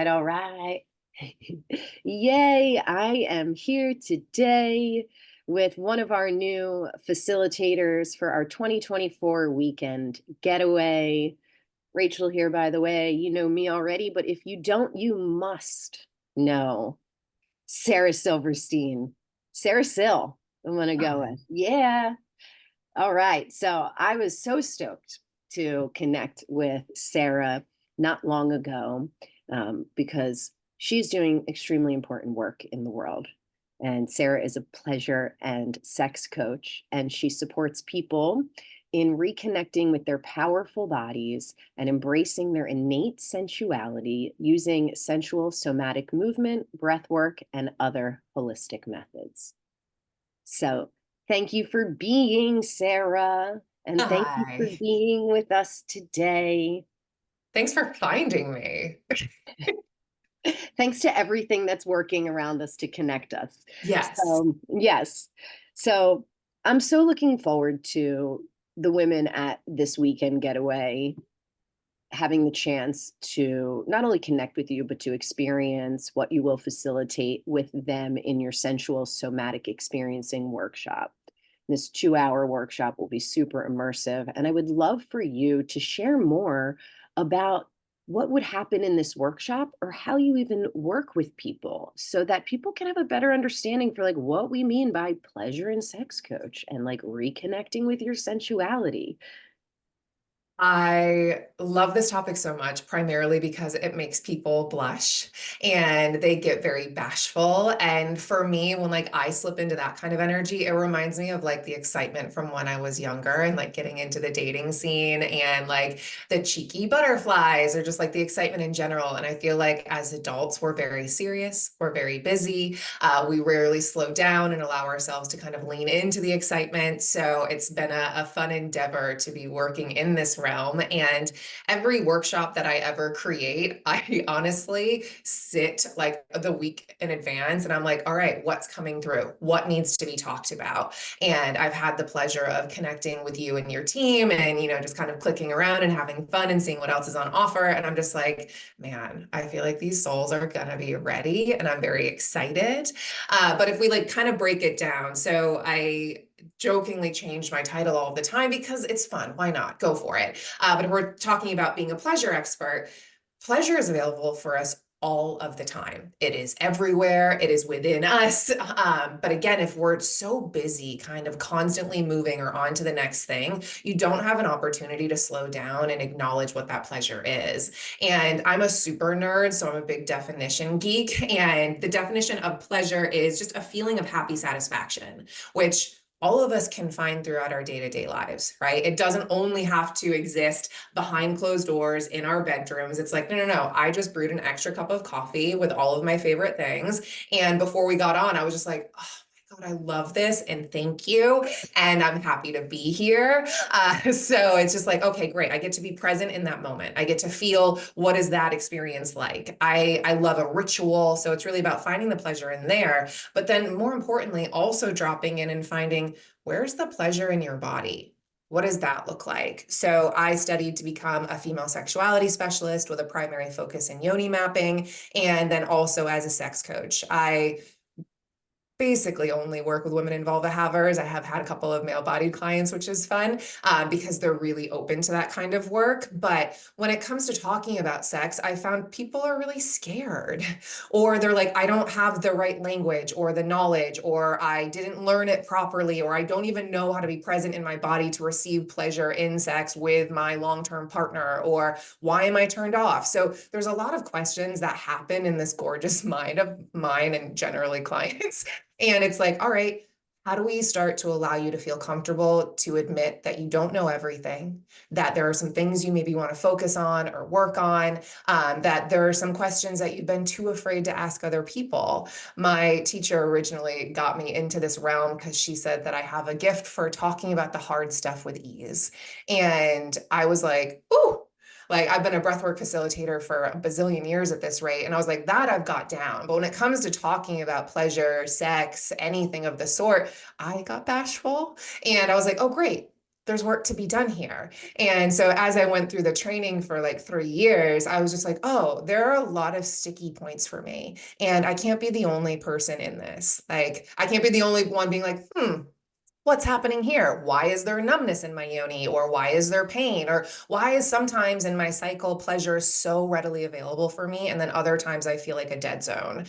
all right. Yay, I am here today with one of our new facilitators for our 2024 Weekend Getaway. Rachel here, by the way. You know me already, but if you don't, you must know Sara Silverstein. Sara Sil, I'm going to go Hi. with. Yeah. All right. So I was so stoked to connect with Sara not long ago because she's doing extremely important work in the world. And Sara is a pleasure and sex coach, and she supports people in reconnecting with their powerful bodies and embracing their innate sensuality using sensual somatic movement, breath work, and other holistic methods. So thank you for being Sara, and thank you for Hi. being with us today. Thanks for finding me. Thanks to everything that's working around us to connect us. Yes. So, yes. So, I'm so looking forward to the women at this weekend getaway having the chance to not only connect with you, but to experience what you will facilitate with them in your sensual somatic experiencing workshop. This 2 hour workshop will be super immersive. And I would love for you to share more about what would happen in this workshop or how you even work with people so that people can have a better understanding for like what we mean by pleasure and sex coach and like reconnecting with your sensuality. I love this topic so much, primarily because it makes people blush and they get very bashful. And for me, when like I slip into that kind of energy, it reminds me of like the excitement from when I was younger and like getting into the dating scene and like the cheeky butterflies or just like the excitement in general. And I feel like as adults, we're very serious, we're very busy. We rarely slow down and allow ourselves to kind of lean into the excitement. So it's been a fun endeavor to be working in this realm. And every workshop that I ever create, I honestly sit like the week in advance and I'm like, all right, what's coming through? What needs to be talked about? And I've had the pleasure of connecting with you and your team and, just kind of clicking around and having fun and seeing what else is on offer. And I'm just like, man, I feel like these souls are going to be ready and I'm very excited. But if we like kind of break it down, so I jokingly change my title all the time because it's fun. Why not? Go for it. But if we're talking about being a pleasure expert, pleasure is available for us all of the time. It is everywhere. It is within us. But again, if we're so busy, kind of constantly moving or on to the next thing, you don't have an opportunity to slow down and acknowledge what that pleasure is. And I'm a super nerd, so I'm a big definition geek. And the definition of pleasure is just a feeling of happy satisfaction, which all of us can find throughout our day-to-day lives, right? It doesn't only have to exist behind closed doors in our bedrooms. It's like, no, no, no. I just brewed an extra cup of coffee with all of my favorite things. And before we got on, I was just like, oh my God, I love this and thank you. And I'm happy to be here. So it's just like, okay, great. I get to be present in that moment. I get to feel what is that experience like. I love a ritual. So it's really about finding the pleasure in there. But then more importantly, also dropping in and finding where's the pleasure in your body? What does that look like? So I studied to become a female sexuality specialist with a primary focus in yoni mapping, and then also as a sex coach. I basically only work with women in vulva havers. I have had a couple of male-bodied clients, which is fun because they're really open to that kind of work. But when it comes to talking about sex, I found people are really scared, or they're like, I don't have the right language or the knowledge, or I didn't learn it properly, or I don't even know how to be present in my body to receive pleasure in sex with my long-term partner, or why am I turned off? So there's a lot of questions that happen in this gorgeous mind of mine and generally clients. And it's like, all right, how do we start to allow you to feel comfortable to admit that you don't know everything, that there are some things you maybe want to focus on or work on, that there are some questions that you've been too afraid to ask other people. My teacher originally got me into this realm because she said that I have a gift for talking about the hard stuff with ease. And I was like, ooh, like I've been a breathwork facilitator for a bazillion years at this rate. And I was like, that I've got down. But when it comes to talking about pleasure, sex, anything of the sort, I got bashful. And I was like, oh, great. there's work to be done here. And so as I went through the training for like 3 years, I was just like, oh, there are a lot of sticky points for me. And I can't be the only person in this. Like, I can't be the only one being like, what's happening here? Why is there numbness in my yoni? Or why is there pain? Or why is sometimes in my cycle pleasure so readily available for me? And then other times I feel like a dead zone.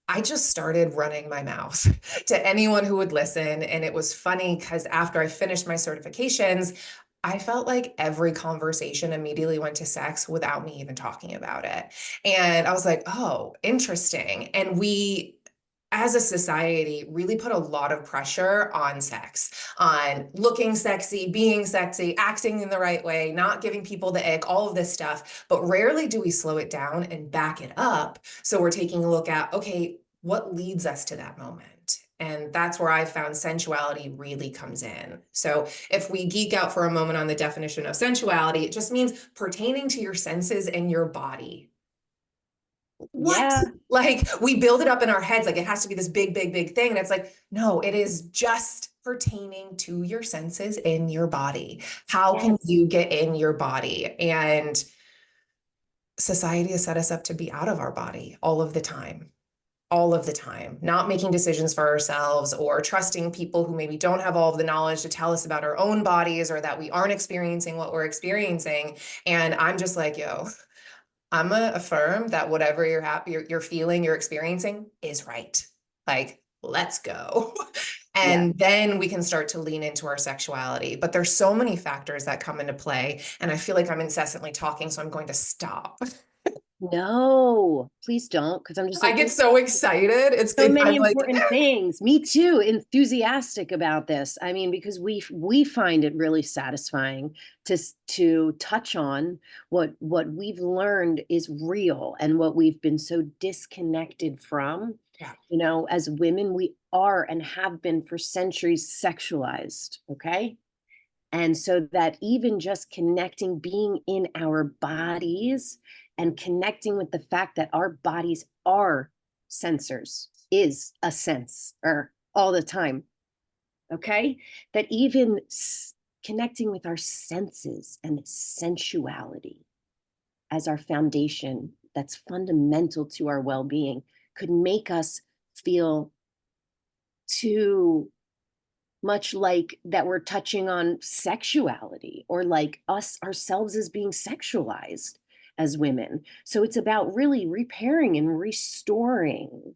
I just started running my mouth to anyone who would listen. And it was funny because after I finished my certifications, I felt like every conversation immediately went to sex without me even talking about it. And I was like, oh, interesting. And we, as a society, really put a lot of pressure on sex, on looking sexy, being sexy, acting in the right way, not giving people the ick, all of this stuff. But rarely do we slow it down and back it up. So we're taking a look at, okay, what leads us to that moment? And that's where I found sensuality really comes in. So if we geek out for a moment on the definition of sensuality, it just means pertaining to your senses and your body. What? Yeah. Like we build it up in our heads like it has to be this big, big, big thing. And it's like, no, it is just pertaining to your senses in your body. How can Yes. you get in your body? And society has set us up to be out of our body all of the time, not making decisions for ourselves or trusting people who maybe don't have all of the knowledge to tell us about our own bodies or that we aren't experiencing what we're experiencing. And I'm just like, yo, I'm gonna affirm that whatever you're happy, you're feeling, you're experiencing is right. Like, let's go. Yeah. And then we can start to lean into our sexuality. But there's so many factors that come into play. And I feel like I'm incessantly talking, so I'm going to stop. No, please don't, because I'm just I like, get there's so excited. so many I'm like, important things. Me too, enthusiastic about this. I mean, because we find it really satisfying to touch on what we've learned is real and what we've been so disconnected from. yeah, You know, as women, we are and have been for centuries sexualized, okay? And so that even just connecting, being in our bodies and connecting with the fact that our bodies are sensors is a sense or all the time. Okay. That even connecting with our senses and sensuality as our foundation that's fundamental to our well being could make us feel too much like that we're touching on sexuality or like us ourselves as being sexualized as women. So it's about really repairing and restoring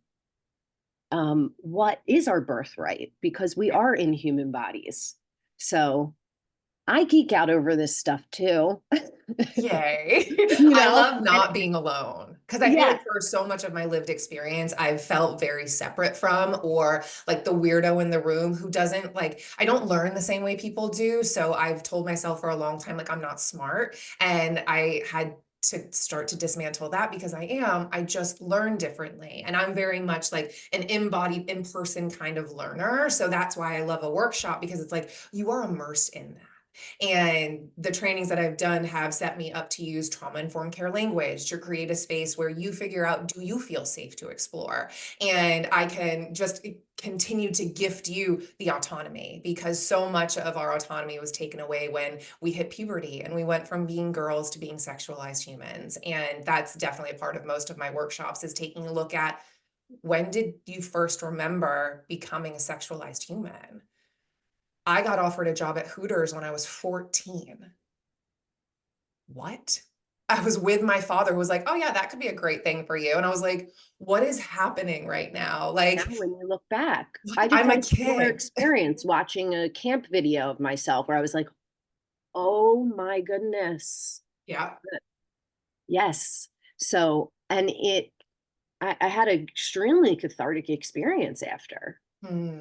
what is our birthright because we yeah. are in human bodies. So I geek out over this stuff too, Yay. you I know? love And not being alone because I feel yeah, like for so much of my lived experience, I've felt very separate from or like the weirdo in the room who doesn't like, I don't learn the same way people do. So I've told myself for a long time, like, I'm not smart. And I had to start to dismantle that because I just learn differently. And I'm very much like an embodied, in person kind of learner. So that's why I love a workshop because it's like you are immersed in that. And the trainings that I've done have set me up to use trauma informed care language to create a space where you figure out, do you feel safe to explore? And I can just continue to gift you the autonomy because so much of our autonomy was taken away when we hit puberty and we went from being girls to being sexualized humans. And that's definitely a part of most of my workshops is taking a look at when did you first remember becoming a sexualized human? I got offered a job at Hooters when I was 14. What? I was with my father who was like, oh, yeah, that could be a great thing for you. And I was like, what is happening right now? now Like, when you look back, I just I'm had a a similar kid. experience watching a camp video of myself where I was like, oh my goodness. Yeah. Yes. So, and I had an extremely cathartic experience after. Hmm.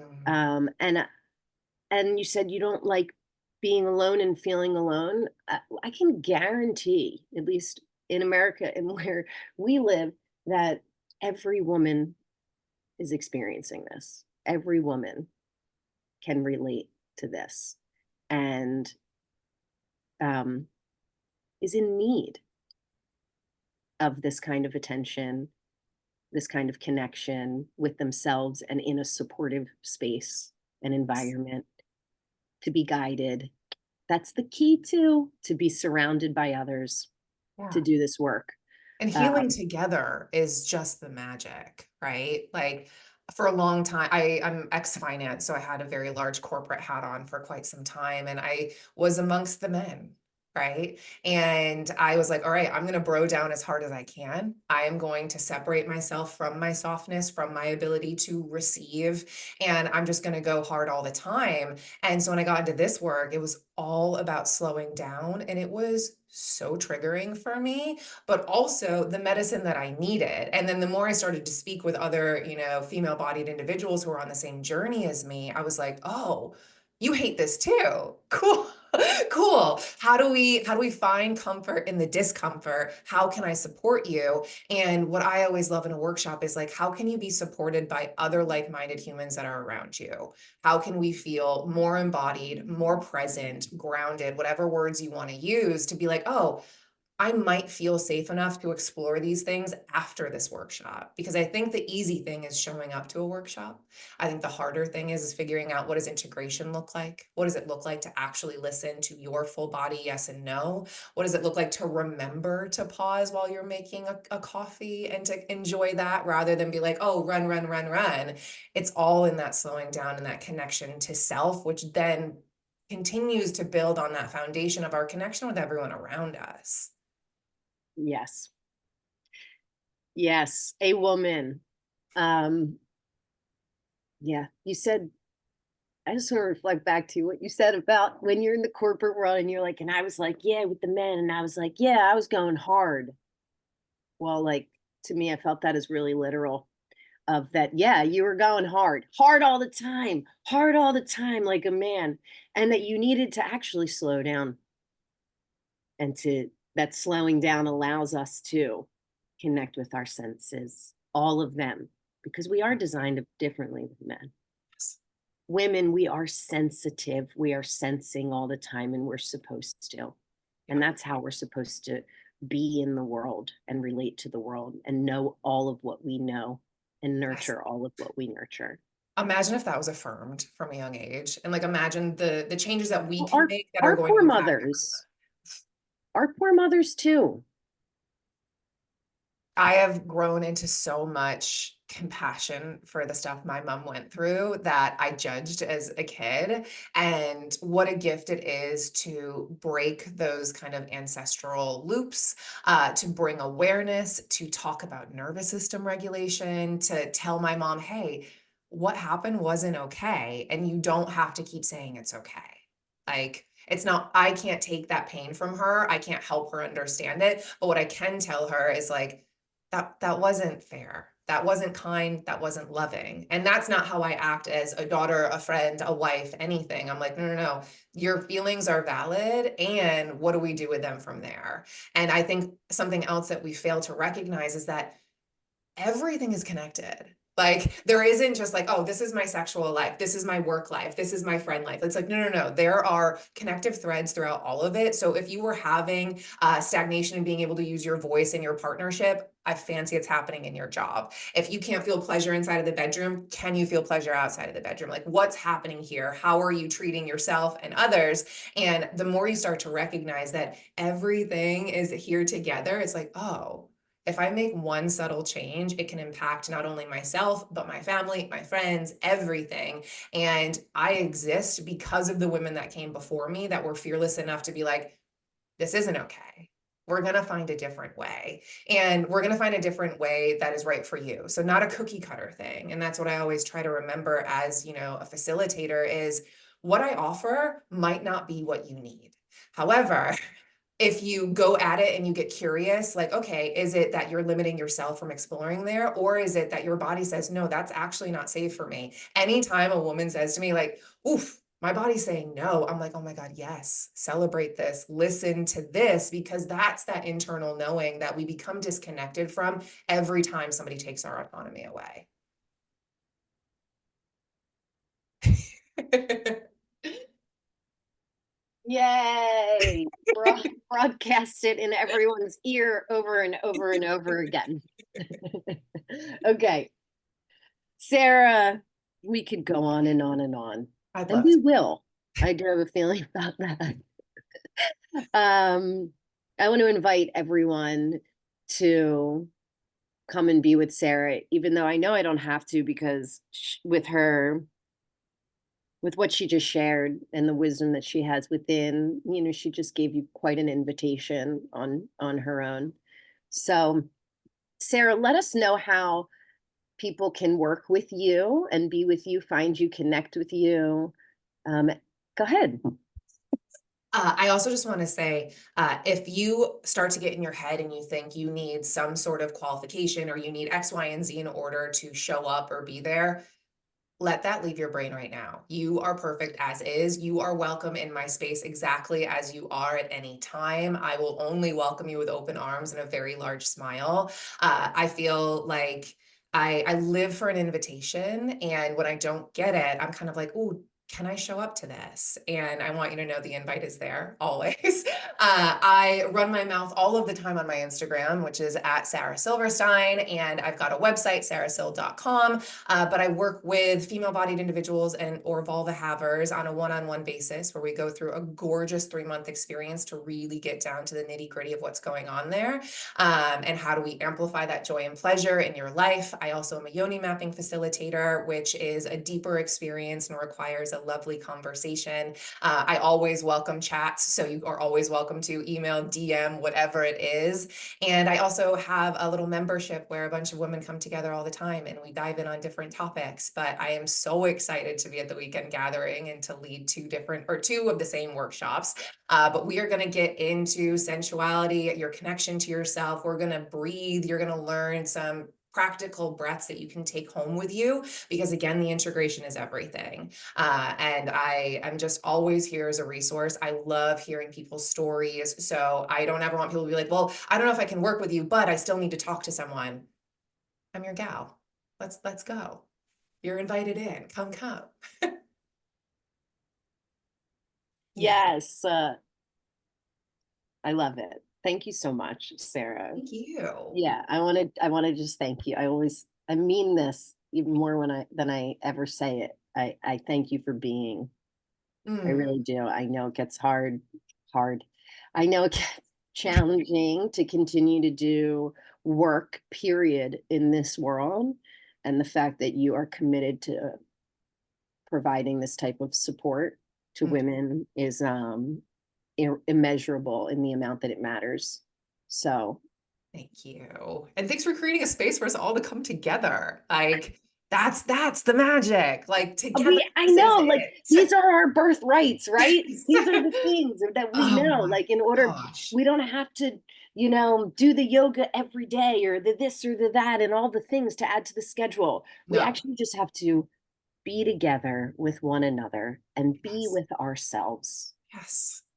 And you said you don't like being alone and feeling alone. I can guarantee, at least in America and where we live, that every woman is experiencing this. Every woman can relate to this and um, is in need of this kind of attention, this kind of connection with themselves and in a supportive space and environment to be guided. That's the key too, to be surrounded by others to Yeah. do this work. And healing Um, together is just the magic, right? Like for a long time, I'm ex-finance, so I had a very large corporate hat on for quite some time, and I was amongst the men, right? And I was like, all right, I'm gonna bro down as hard as I can. I am going to separate myself from my softness, from my ability to receive, and I'm just gonna go hard all the time. And so when I got into this work, it was all about slowing down, and it was so triggering for me, but also the medicine that I needed. And then the more I started to speak with other, female bodied individuals who are on the same journey as me, I was like, oh, you hate this too. Cool. Cool. How do we find comfort in the discomfort? How can I support you? And what I always love in a workshop is like, how can you be supported by other like-minded humans that are around you? How can we feel more embodied, more present, grounded, whatever words you want to use to be like, oh, I might feel safe enough to explore these things after this workshop, because I think the easy thing is showing up to a workshop. I think the harder thing is figuring out, what does integration look like? What does it look like to actually listen to your full body yes and no? What does it look like to remember to pause while you're making a coffee and to enjoy that, rather than be like, oh, run, run, run, run. It's all in that slowing down and that connection to self, which then continues to build on that foundation of our connection with everyone around us. yes. Yes. A woman. Um, yeah. You said, I just want to reflect back to what you said about when you're in the corporate world and you're like, and I was like, yeah, with the men. And I was like, yeah, I was going hard. Well, like to me, I felt that as really literal of that. Yeah, you were going hard, hard all the time, like a man, and that you needed to actually slow down and to that slowing down allows us to connect with our senses, all of them, because we are designed differently with men. Women, we are sensitive. We are sensing all the time, and we're supposed to. And Yeah. that's how we're supposed to be in the world and relate to the world and know all of what we know and Yes. nurture all of what we nurture. Imagine if that was affirmed from a young age, and like imagine the changes that we Well, can make that are our going to poor impact. mothers, our poor mothers too. I have grown into so much compassion for the stuff my mom went through that I judged as a kid. And what a gift it is to break those kind of ancestral loops, to bring awareness, to talk about nervous system regulation, to tell my mom, hey, what happened wasn't okay. And you don't have to keep saying it's okay. Like, it's not, I can't take that pain from her. I can't help her understand it. But what I can tell her is like, that wasn't fair. That wasn't kind. That wasn't loving. And that's not how I act as a daughter, a friend, a wife, anything. I'm like, no, no, no. Your feelings are valid. And what do we do with them from there? And I think something else that we fail to recognize is that everything is connected. Like there isn't just like, oh, this is my sexual life, this is my work life, this is my friend life. It's like, no, no, no. There are connective threads throughout all of it. So if you were having stagnation and being able to use your voice in your partnership, I fancy it's happening in your job. If you can't feel pleasure inside of the bedroom, can you feel pleasure outside of the bedroom? Like what's happening here? How are you treating yourself and others? And the more you start to recognize that everything is here together, it's like, oh, if I make one subtle change, it can impact not only myself, but my family, my friends, everything. And I exist because of the women that came before me that were fearless enough to be like, this isn't okay. We're going to find a different way. And we're going to find a different way that is right for you. So not a cookie cutter thing. And that's what I always try to remember as, a facilitator is what I offer might not be what you need. However, if you go at it and you get curious, like, okay, is it that you're limiting yourself from exploring there? Or is it that your body says, no, that's actually not safe for me? Anytime a woman says to me, like, oof, my body's saying no, I'm like, oh my God, yes, celebrate this, listen to this, because that's that internal knowing that we become disconnected from every time somebody takes our autonomy away. Yay! Broadcast it in everyone's ear over and over and over again. Okay, Sarah, we could go on and on and on, I'd and love we to. will. I do have a feeling about that. Um, I want to invite everyone to come and be with Sarah, even though I know I don't have to because with her, with what she just shared and the wisdom that she has within, she just gave you quite an invitation on her own. So, Sarah, let us know how people can work with you and be with you, find you, connect with you. Um, Go ahead. I also just want to say, if you start to get in your head and you think you need some sort of qualification or you need X, Y, and Z in order to show up or be there, let that leave your brain right now. You are perfect as is. You are welcome in my space exactly as you are at any time. I will only welcome you with open arms and a very large smile. I feel like I live for an invitation, and when I don't get it, I'm kind of like, "Ooh, can I show up to this?" And I want you to know the invite is there always. I run my mouth all of the time on my Instagram, which is at Sara Silverstein, and I've got a website, sarasil.com. But I work with female-bodied individuals and or vulva havers on a one-on-one basis where we go through a gorgeous 3-month experience to really get down to the nitty-gritty of what's going on there, and how do we amplify that joy and pleasure in your life. I also am a yoni mapping facilitator, which is a deeper experience and requires a lovely conversation. I always welcome chats, so you are always welcome to email, DM, whatever it is. And I also have a little membership where a bunch of women come together all the time and we dive in on different topics. But I am so excited to be at the Weekend Gathering and to lead two of the same workshops. But we are going to get into sensuality, your connection to yourself. We're going to breathe. You're going to learn some practical breaths that you can take home with you, because again, the integration is everything. And I am just always here as a resource. I love hearing people's stories. So I don't ever want people to be like, well, I don't know if I can work with you, but I still need to talk to someone. I'm your gal. Let's go. You're invited in. Come. Yeah. Yes, I love it. Thank you so much, Sarah. Thank you. Yeah, I want to just thank you. I mean this even more than I ever say it. I thank you for being. I Mm, really do. I know it gets hard. I know it gets challenging to continue to do work, period, in this world. And the fact that you are committed to providing this type of support to mm. women is immeasurable in the amount that it matters. So, Thank you. And thanks for creating a space for us all to come together. Like that's the magic. Like together, I this is know, like, it. these are our birthrights, right? Yes. These are the things that we Oh know, my like, in order, gosh. we don't have to, do the yoga every day or the this or the that and all the things to add to the schedule. We No. actually just have to be together with one another and be Yes. with ourselves. Yes.